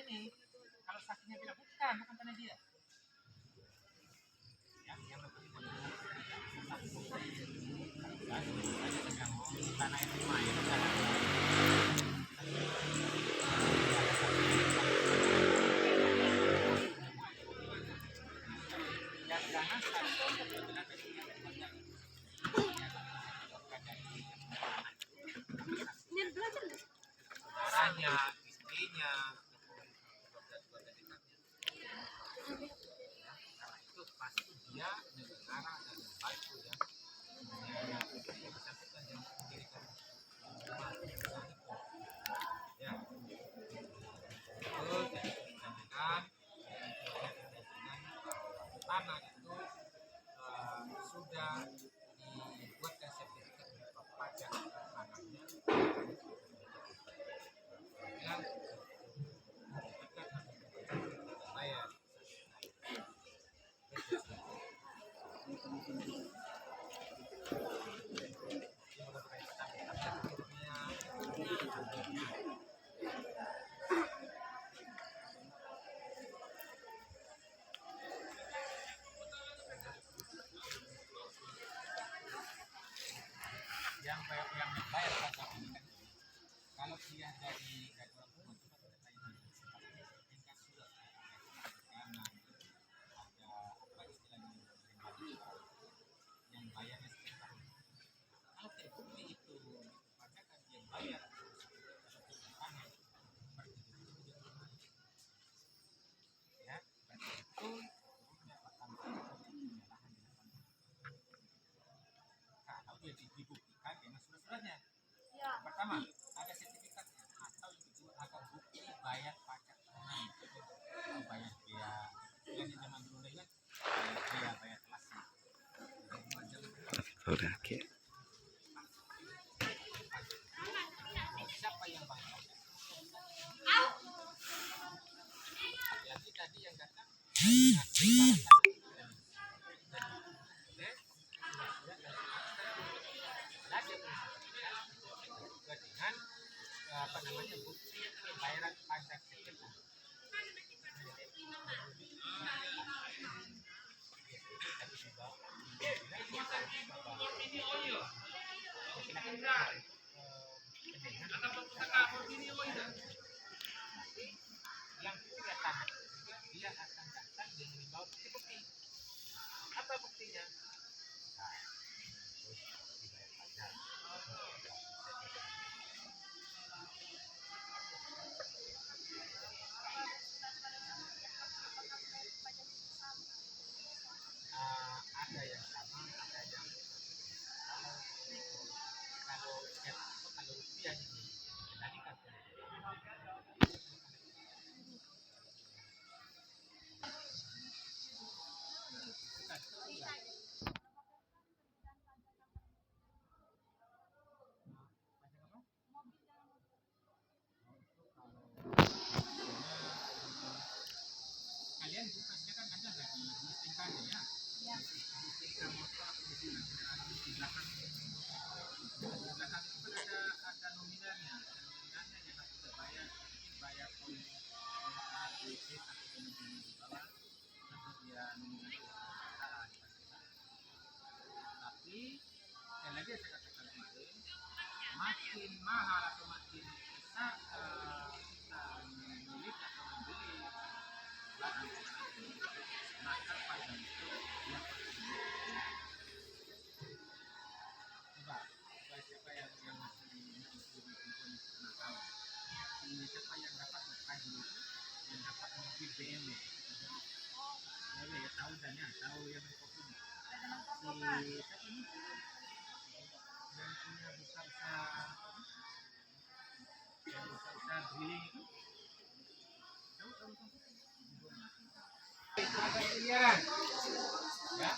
ini. Kalau saksinya bilang bukan tanah dia. Yang lebih tanah itu main. Istrinya, itu pasti dia negara dan baik ya. Tanah itu sudah dibuatkan sertifikat pajak tanahnya. Yang bayar pajak ini kan kalau dia dari yang bayarnya sekitar kalau terbukti itu pajak kan dia bayar ya itu kalau dia dibuktikan dengan surat-suratnya pertama ada sertifikatnya atau yang kedua ada bukti bayar pajak tanah bayar biaya yang di zaman dulu kan biaya bayar kelasnya Oke. siapa yang bayar jadi tadi yang datang dengan apa namanya bukti pembayaran pajak sekitar yang ketiga tanah dia akan datang dengan membawa bukti apa buktinya ada yang sama ada yang kalau rupiah ini dikendalikan kalian tugasnya kan ada nggak di listingkannya ya? Ya. Listingkan motor di belakang itu ada nominalnya. Nominalnya yang harus kita bayar, mungkin bayar poin ABC atau kemudian di bawah nanti dia nominalnya tapi sekali lagi saya katakan kemarin makin mahal atau makin besar kita memilih atau membeli barang maka pajak itu yang coba siapa yang masih nakal siapa yang dapat kaji itu yang dapat mobil BMW ya tahu dan ya tahu yang kopi si siapa ini yang punya buka usaha drilling itu tahu miliaran ya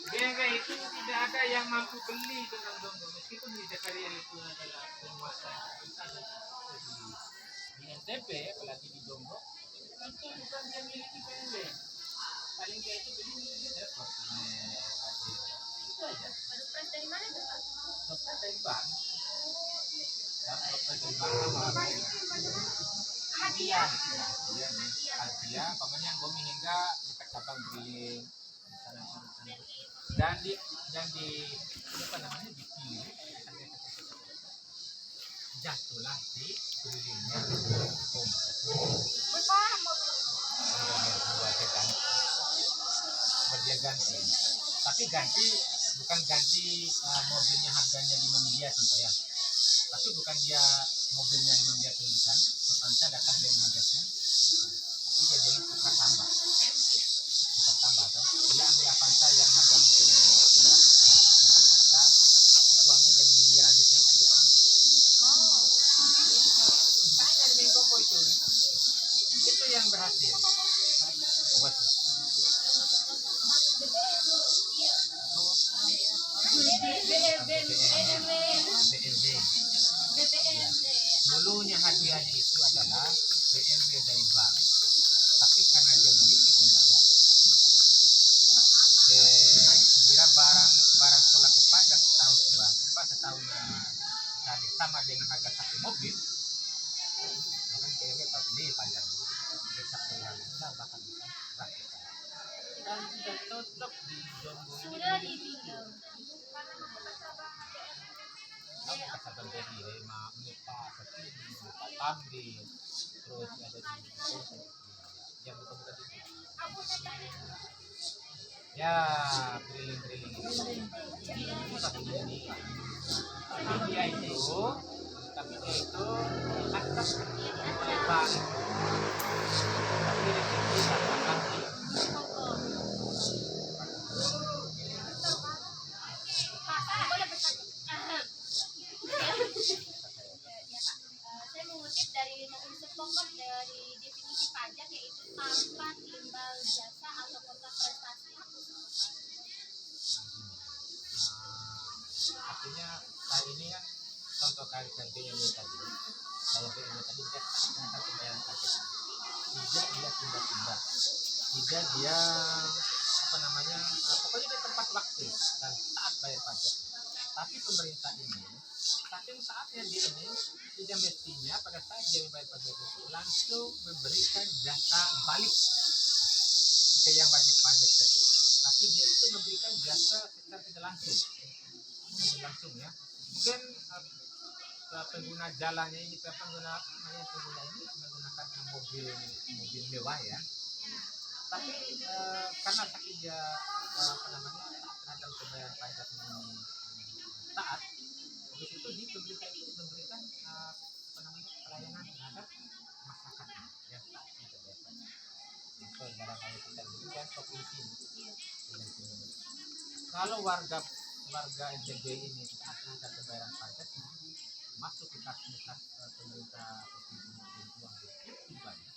BMW itu tidak ada yang mampu beli dengan Donggo meskipun di kalian itu adalah penguasa di NTB apalagi di Donggo itu bukan yang miliki BMW paling dia itu beli itu aja dari mana itu Pak? Dari bank ya dari bank sama hadiah nih hadiah pamannya gomi hingga cabang beri dan di apa namanya dipilih jatuhlah di kelilingnya dia ganti tapi ganti bukan ganti mobilnya harganya 5 miliar contoh ya tapi bukan dia mobilnya 5 miliar tulisan Avanza datang dengan harga sini tapi dia dengan tukar tambah atau dia ambil Avanza yang harga mungkin 300 juta uangnya yang miliaran gitu itu yang berhasil buat dulunya hadiahnya itu adalah BMW dari bank tapi karena dia memiliki kendala kira barang tolak pajak setahun sekali sama dengan harga satu mobil kan BMW pasti pajak bisa pulang kita bahkan bisa rakyat dan sudah cocok di jomblo sudah ditinggal kasaban jadi menupa seperti ambil terus ada di yang bukan itu ya keliling tapi dia itu atas oleh bank tapi di situ katakan pokok dari definisi pajak yaitu tanpa timbal jasa atau kontra prestasi. Artinya ini kan contoh kali BMW tadi saya BMW tadi dia tentang pembayaran pajak tidak dia tunda-tunda tidak dia apa namanya pokoknya dia tempat waktu dan taat bayar pajak tapi pemerintah ini saking saatnya dia ini tidak mestinya pada saat dia membayar pajak itu langsung memberikan jasa balik ke yang wajib pajak tadi tapi dia itu memberikan jasa secara tidak langsung ya mungkin pengguna jalannya ini pengguna ini menggunakan mobil mewah ya tapi karena saking dia apa namanya terhadap pembayaran pajak ini taat habis itu di pemerintah itu memberikan apa namanya pelayanan terhadap masyarakat ya itu barangkali kita berikan provinsi kalau warga NTB ini taat terhadap pembayaran pajak masuk ke kas pemerintah provinsi uang itu banyak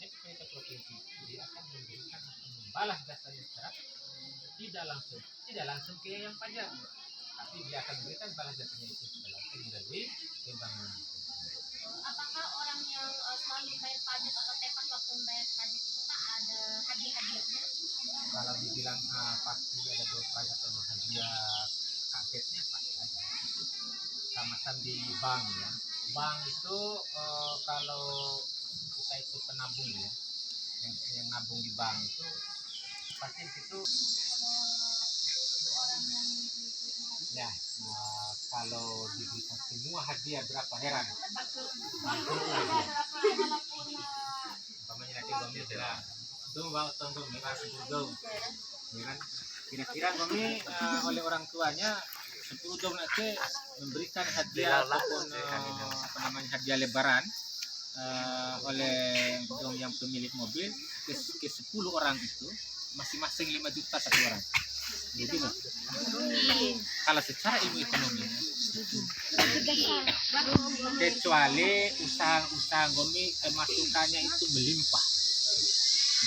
pemerintah provinsi dia akan memberikan membalas jasanya secara tidak langsung ke yang pajak tapi dia akan memberikan balas jasanya itu secara langsung melalui pembangunan. Apakah orang yang selalu membayar pajak atau tepat waktu membayar pajak itu tak ada hadiah-hadiahnya? Kalau dibilang pasti ada door prize atau hadiah kagetnya pasti ada. Sama-sama di bank ya. Bank itu kalau kita itu penabung ya, yang nabung di bank itu pasti itu ya kalau diberikan semua hadiah berapa heran umpamanya nanti kami adalah tunggu merah sebelum kira-kira kami oleh orang tuanya 10 dong nanti memberikan hadiah ataupun apa namanya hadiah lebaran oleh dong yang pemilik mobil ke 10 orang itu masing-masing 5 juta satu orang. Jadi kalau secara ilmu ekonomi kecuali usaha Gomi masukannya itu melimpah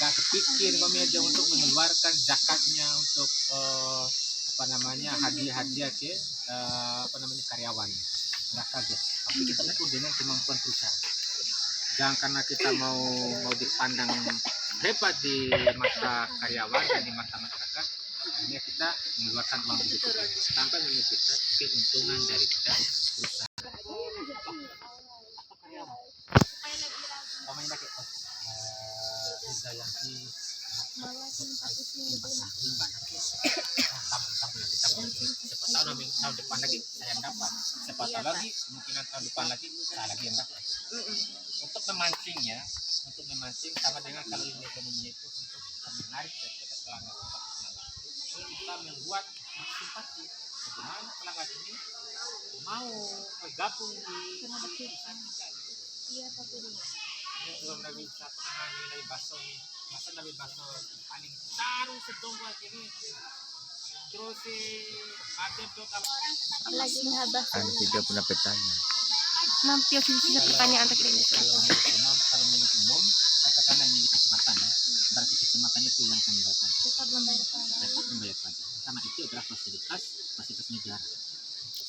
nggak kepikir Gomi aja untuk mengeluarkan zakatnya untuk apa namanya hadiah-hadiah ke apa namanya karyawan nggak kaget tapi kita ukur dengan kemampuan perusahaan jangan karena kita mau dipandang hebat di mata karyawan dan di mata masyarakat hanya kita mengeluarkan uang begitu tanpa memikirkan keuntungan daripada perusahaan. Pemain ada yang di Malah cinta kucing itu. tabung siapa tahu tahun depan lagi saya yang dapat, siapa tahu lagi kemungkinan tahun depan lagi saya lagi yang dapat. Untuk memancingnya, sama dengan kalau ilmu ekonominya itu untuk menarik daripada pelanggan simpati, kita membuat simpati bagaimana pelanggan ini mau bergabung di usaha kita. Iya, tapi dulu. Belum Nabi bisa pengani Nabi Baso nih, masa Nabi Baso paling taruh setunggu ini terus si ada Lagi habas. Anda tidak pernah bertanya. Mampir sisi pertanyaan terkini. kalau milik umum katakanlah milik kecamatan ya, berarti kecamatan itu yang akan membayar pajak. Tetap membayar pajak. Tetap membayar pajak karena itu adalah fasilitas negara.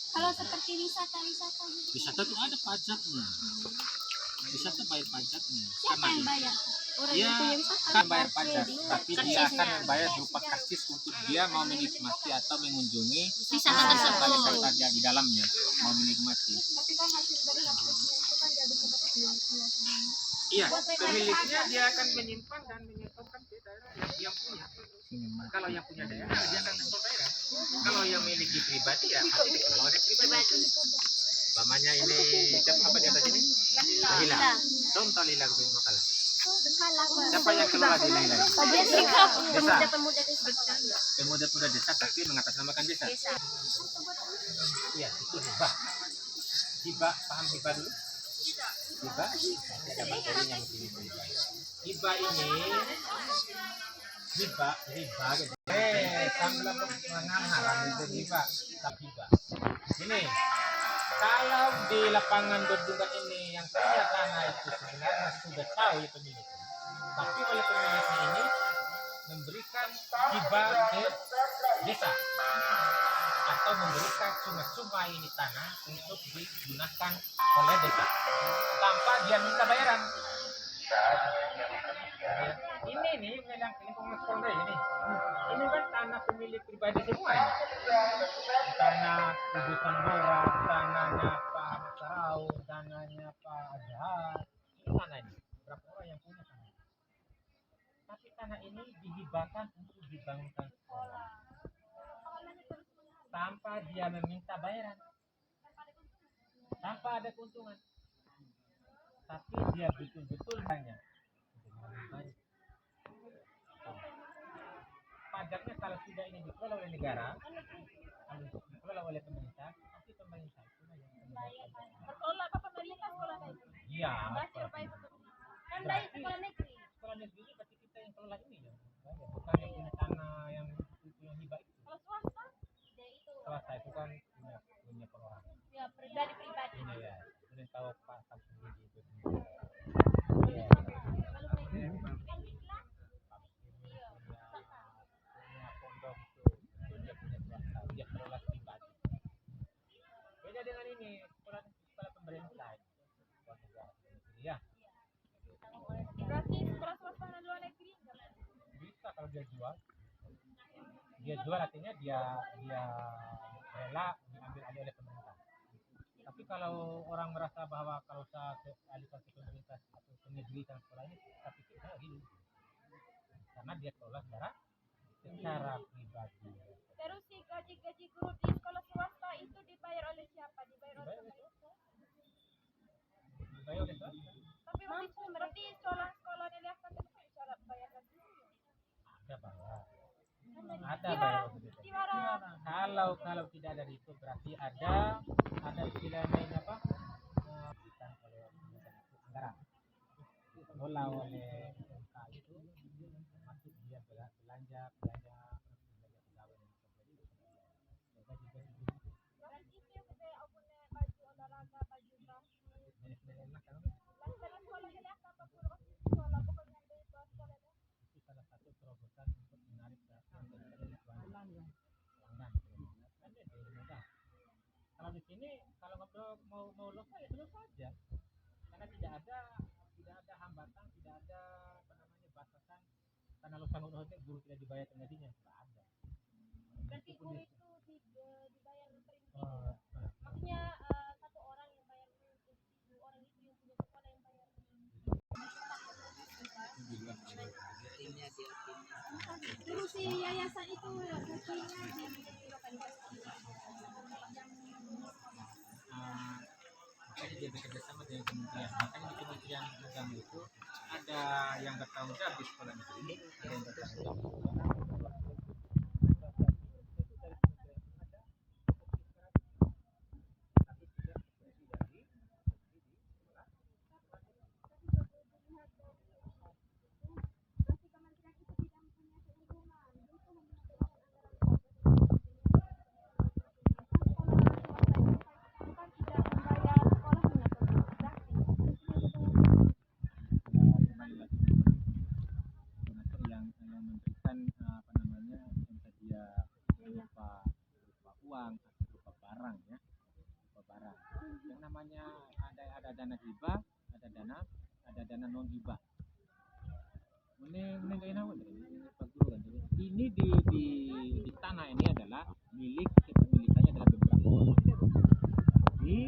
Kalau seperti wisata Wisata itu ada pajaknya, wisata bayar pajaknya. siapa Karena yang itu bayar? Orang dia yang punya wisata. kan bayar pajak, tapi dia Karcisnya. akan membayar berupa karcis untuk dia mau menikmati atau mengunjungi Wisata tersebut. wisata dia di dalamnya mau menikmati. Tapi kan hasil dari hapusnya itu kan dia bisa dapat duit. Iya, pemiliknya dia akan menyimpan dan menyetorkan ke daerah yang punya. Kalau yang punya daerah dia akan setor daerah. Kalau yang miliki pribadi ya pasti dikelola oleh pribadi. Umpamanya ini apa di atas ini? Lila. Contoh Lila bin Wakala. Siapa yang kelola di Lila? Pemuda-pemuda desa. Pemuda-pemuda desa tapi mengatasnamakan desa. Iya, itu hibah. Hibah, paham hibah dulu? Hibah? Ada materinya mungkin itu hibah. Hibah ini hibah gitu. Sambil mengaharan itu hibah. Hibah. Ini kalau di lapangan berdungan ini yang punya tanah itu sebenarnya sudah tahu ya pemiliknya. Tapi oleh pemiliknya ini memberikan hibah ke desa atau memberikan sungai-sungai ini tanah untuk digunakan oleh desa tanpa dia minta bayaran. Ini nih yang lingkungan sekolah ini kan tanah pemilik pribadi semua ini. Tanah Ibu Sambora, tanahnya Pak Sarau, tanahnya Pak Jahat, ini tanah ini. Berapa orang yang punya tanah? Tapi tanah ini dihibahkan untuk dibangunkan sekolah tanpa dia meminta bayaran, tanpa ada keuntungan, tapi dia betul-betul hanya pajaknya kalau sudah ini dikelola oleh negara, kalau dikelola oleh pemerintah, pasti pemerintah itu yang Sekolah apa pemerintah sekolah itu? iya. Kan dari sekolah negeri. Sekolah negeri ini berarti kita yang kelola ini ya, bukan yang punya tanah yang hibah itu. Kalau swasta, ya itu. Swasta itu kan punya perorangan. Ya pribadi. Ini ya, sudah tahu Pak Samsudi itu. Iya. Punya pondok itu dia punya swasta, dia kelola pribadi. Beda dengan ini sekolah pemerintah, sekolah negara. Ya. Berarti sekolah swasta dan luar negeri Bisa kalau dia jual artinya dia rela diambil alih oleh pemerintah. Tapi kalau orang merasa bahwa kalau saya alihkan ke pemerintah atau ke negeri dan sekolah ini, tapi kita hidup karena dia kelola secara pribadi. Terus si gaji guru di sekolah swasta itu dibayar oleh siapa? Dibayar oleh pemerintah. Dibayar oleh swasta. Tapi berarti sekolah yang dilakukan itu cara bayar gaji. Ada bayar. Ada bayar begitu. Kalau tidak ada itu berarti ada istilah lain apa? Bukan oleh anggaran. Dikelola oleh MK itu masuk dia belanja pegawai. Berarti itu yang saya punya baju olahraga, baju basket. Laksana sekolah ini apa sekolah pokoknya dari sekolah itu. Itu salah satu terobosan untuk menarik perhatian dari pelanggan. Kalau di sini kalau ngobrol mau lokal ya terus saja, karena tidak ada hambatan, tidak ada batasan karena lulusan guru tidak dibayar tengahnya, tidak ada. Berarti guru itu dibayar per maksudnya satu orang yang bayar orang itu yang punya sekolah yang bayar. Dulu si yayasan itu buktinya di lokalitas Makanya dia bekerja sama dengan kementerian. Makanya di Kementerian Agama itu ada yang bertanggung jawab di sekolah negeri, ada yang bertanggung jawab. masih kementerian itu tidak mempunyai keuntungan. Itu menggunakan anggaran kan tidak membayar sekolahnya Kembali lagi donatur yang memberikan apa namanya yang dia berupa uang atau berupa barang ya, berupa barang. Yang namanya ada dana hibah, ada dana non hibah. Ini gak enak Pak Guru kan. Ini di tanah ini adalah milik kepemilikannya adalah beberapa orang. Jadi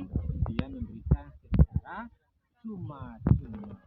dia memberikan secara cuma-cuma.